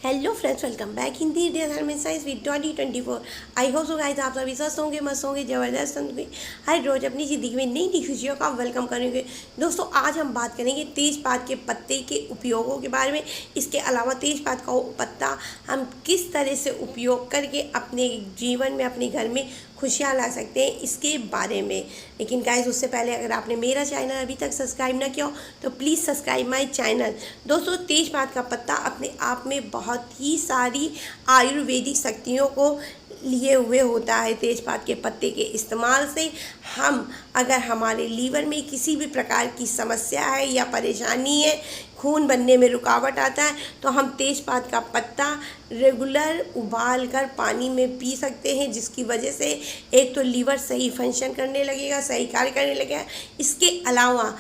Hello friends, welcome back Hindi dear science with 2024। I hope so guys आप सभी स्वस्थ होंगे, मस्त होंगे, ज़बरदस्त होंगे, हर रोज़ अपनी ज़िंदगी में नई नई खुशियों का वेलकम करेंगे। दोस्तों, आज हम बात करेंगे तेज़पात के पत्ते के उपयोगों के बारे में। इसके अलावा तेज़पात का पत्ता हम किस तरह से उपयोग करके अपने जीवन में, अपने घर में खुशियाँ ला सकते हैं, इसके बारे में। लेकिन गाइस, उससे पहले अगर आपने मेरा चैनल अभी तक सब्सक्राइब ना किया हो तो प्लीज़ सब्सक्राइब माय चैनल। दोस्तों, तेज़पात का पत्ता अपने आप में बहुत ही सारी आयुर्वेदिक शक्तियों को लिए हुए होता है। तेज़पात के पत्ते के इस्तेमाल से हम, अगर हमारे लीवर में किसी भी प्रकार की समस्या है या परेशानी है, खून बनने में रुकावट आता है, तो हम तेज़पात का पत्ता रेगुलर उबाल कर पानी में पी सकते हैं, जिसकी वजह से एक तो लीवर सही फंक्शन करने लगेगा, सही कार्य करने लगेगा। इसके अलावा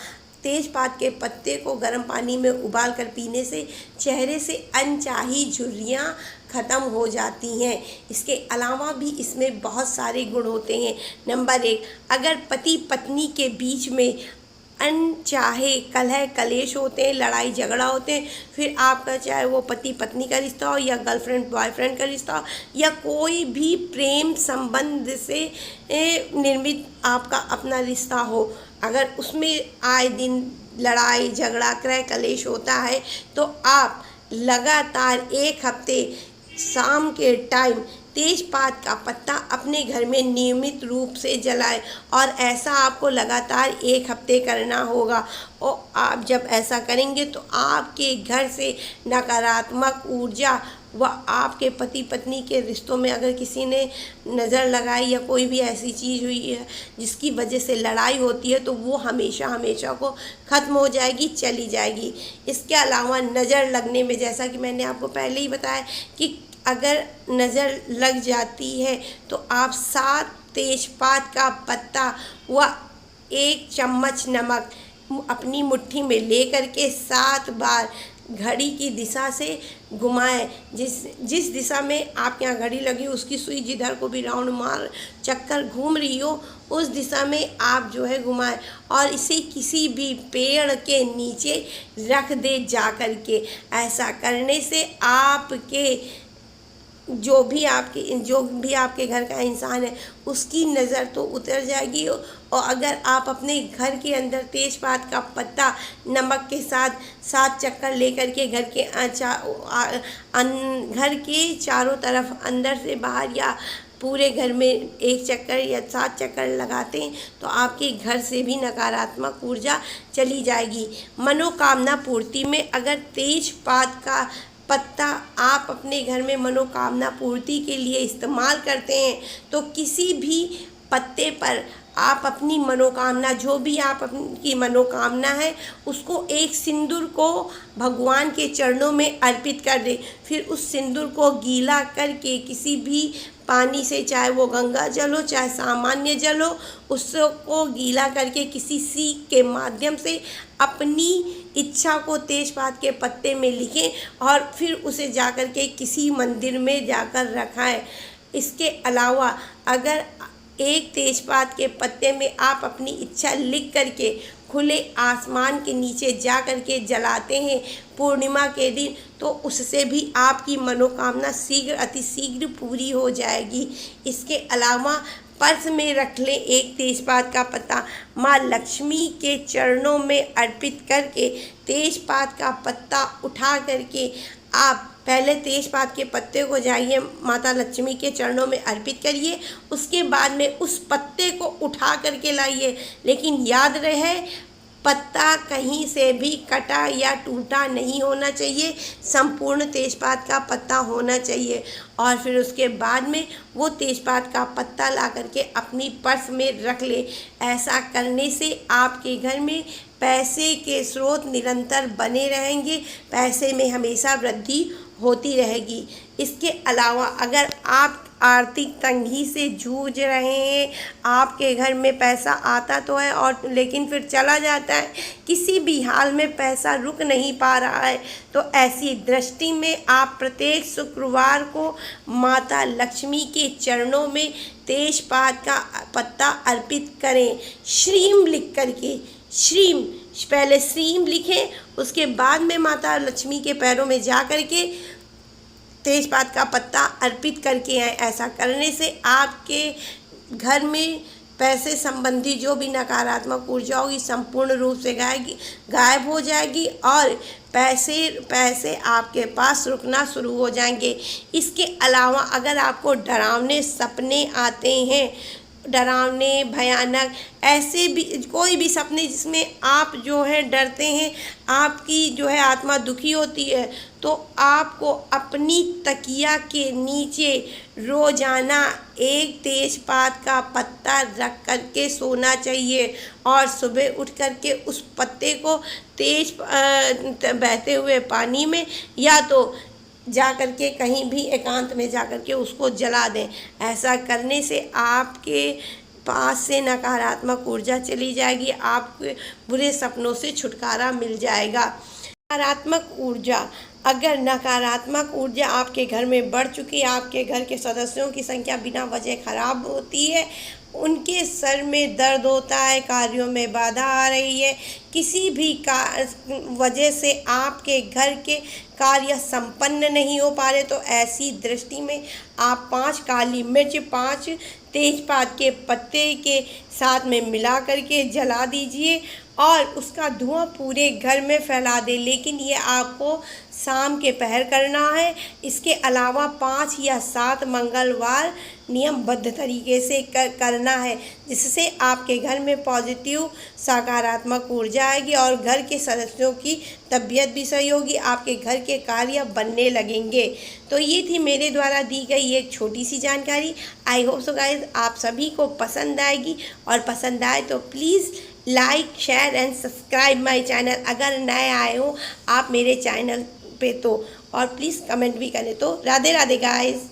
तेज़पात के पत्ते को गर्म पानी में उबाल कर पीने से चेहरे से अनचाही झुर्रियाँ ख़त्म हो जाती हैं। इसके अलावा भी इसमें बहुत सारे गुण होते हैं। नंबर 1, अगर पति पत्नी के बीच में अनचाहे कलह कलेश होते हैं, लड़ाई झगड़ा होते हैं, फिर आपका चाहे वो पति पत्नी का रिश्ता हो या गर्लफ्रेंड बॉयफ्रेंड का रिश्ता हो या कोई भी प्रेम संबंध से निर्मित आपका अपना रिश्ता हो, अगर उसमें आए दिन लड़ाई झगड़ा क्रय कलेश होता है, तो आप लगातार 1 हफ्ते शाम के टाइम तेज़पात का पत्ता अपने घर में नियमित रूप से जलाएं, और ऐसा आपको लगातार 1 हफ्ते करना होगा। और आप जब ऐसा करेंगे तो आपके घर से नकारात्मक ऊर्जा व आपके पति पत्नी के रिश्तों में अगर किसी ने नज़र लगाई या कोई भी ऐसी चीज़ हुई है जिसकी वजह से लड़ाई होती है, तो वो हमेशा हमेशा को ख़त्म हो जाएगी, चली जाएगी। इसके अलावा नज़र लगने में, जैसा कि मैंने आपको पहले ही बताया कि अगर नज़र लग जाती है तो आप 7 तेज़पात का पत्ता व 1 चम्मच नमक अपनी मुट्ठी में लेकर के 7 बार घड़ी की दिशा से घुमाएं। जिस दिशा में आपके यहाँ घड़ी लगी उसकी सुई जिधर को भी राउंड मार चक्कर घूम रही हो, उस दिशा में आप जो है घुमाएं, और इसे किसी भी पेड़ के नीचे रख दे जा कर के। ऐसा करने से आपके जो भी आपके घर का इंसान है उसकी नज़र तो उतर जाएगी। और अगर आप अपने घर के अंदर तेज़पात का पत्ता नमक के साथ 7 चक्कर लेकर के घर के चारों तरफ, अंदर से बाहर या पूरे घर में 1 चक्कर या 7 चक्कर लगाते हैं, तो आपके घर से भी नकारात्मक ऊर्जा चली जाएगी। मनोकामना पूर्ति में अगर तेज़पात का पत्ता आप अपने घर में मनोकामना पूर्ति के लिए इस्तेमाल करते हैं, तो किसी भी पत्ते पर आप अपनी मनोकामना, जो भी आपकी मनोकामना है, उसको एक सिंदूर को भगवान के चरणों में अर्पित कर दें। फिर उस सिंदूर को गीला करके किसी भी पानी से, चाहे वो गंगा जल हो चाहे सामान्य जल हो, उसको गीला करके किसी सीख के माध्यम से अपनी इच्छा को तेज़पात के पत्ते में लिखें और फिर उसे जाकर के किसी मंदिर में जाकर रखाएं। इसके अलावा अगर एक तेज़पात के पत्ते में आप अपनी इच्छा लिख करके खुले आसमान के नीचे जा कर के जलाते हैं पूर्णिमा के दिन, तो उससे भी आपकी मनोकामना अति शीघ्र पूरी हो जाएगी। इसके अलावा पर्स में रख लें एक तेज़पात का पत्ता, माँ लक्ष्मी के चरणों में अर्पित करके तेज़पात का पत्ता उठा करके आप पहले तेज़पात के पत्ते को जाइए माता लक्ष्मी के चरणों में अर्पित करिए, उसके बाद में उस पत्ते को उठा करके लाइए। लेकिन याद रहे, पत्ता कहीं से भी कटा या टूटा नहीं होना चाहिए, संपूर्ण तेज़पात का पत्ता होना चाहिए। और फिर उसके बाद में वो तेज़पात का पत्ता ला करके अपनी पर्स में रख ले। ऐसा करने से आपके घर में पैसे के स्रोत निरंतर बने रहेंगे, पैसे में हमेशा वृद्धि होती रहेगी। इसके अलावा अगर आप आर्थिक तंगी से जूझ रहे हैं, आपके घर में पैसा आता तो है और लेकिन फिर चला जाता है, किसी भी हाल में पैसा रुक नहीं पा रहा है, तो ऐसी दृष्टि में आप प्रत्येक शुक्रवार को माता लक्ष्मी के चरणों में तेज़पात का पत्ता अर्पित करें। श्रीम लिख करके, श्रीम, पहले श्रीम लिखें, उसके बाद में माता लक्ष्मी के पैरों में जा कर के तेजपात का पत्ता अर्पित करके आए। ऐसा करने से आपके घर में पैसे संबंधी जो भी नकारात्मक ऊर्जा होगी संपूर्ण रूप से गायब हो जाएगी और पैसे आपके पास रुकना शुरू हो जाएंगे। इसके अलावा अगर आपको डरावने सपने आते हैं, डरावने भयानक ऐसे भी कोई भी सपने जिसमें आप जो है डरते हैं, आपकी जो है आत्मा दुखी होती है, तो आपको अपनी तकिया के नीचे रोजाना एक तेजपात का पत्ता रख करके सोना चाहिए और सुबह उठ करके उस पत्ते को तेज बहते हुए पानी में या तो जा कर के कहीं भी एकांत में जा कर के उसको जला दें। ऐसा करने से आपके पास से नकारात्मक ऊर्जा चली जाएगी, आपके बुरे सपनों से छुटकारा मिल जाएगा। नकारात्मक ऊर्जा, अगर नकारात्मक ऊर्जा आपके घर में बढ़ चुकी है, आपके घर के सदस्यों की संख्या बिना वजह खराब होती है, उनके सर में दर्द होता है, कार्यों में बाधा आ रही है, किसी भी वजह से आपके घर के कार्य संपन्न नहीं हो पा रहे, तो ऐसी दृष्टि में आप 5 काली मिर्च 5 तेजपात के पत्ते के साथ में मिला करके जला दीजिए और उसका धुआं पूरे घर में फैला दें। लेकिन ये आपको शाम के पहर करना है। इसके अलावा 5 या 7 मंगलवार नियमबद्ध तरीके से करना है, जिससे आपके घर में पॉजिटिव सकारात्मक ऊर्जा आएगी और घर के सदस्यों की तबीयत भी सही होगी, आपके घर के कार्य बनने लगेंगे। तो ये थी मेरे द्वारा दी गई एक छोटी सी जानकारी। आई होप सो गाइस आप सभी को पसंद आएगी, और पसंद आए तो please like share and subscribe my channel. अगर नए आए हो आप मेरे चैनल पे तो, और प्लीज़ कमेंट भी करें। तो राधे राधे गाइस।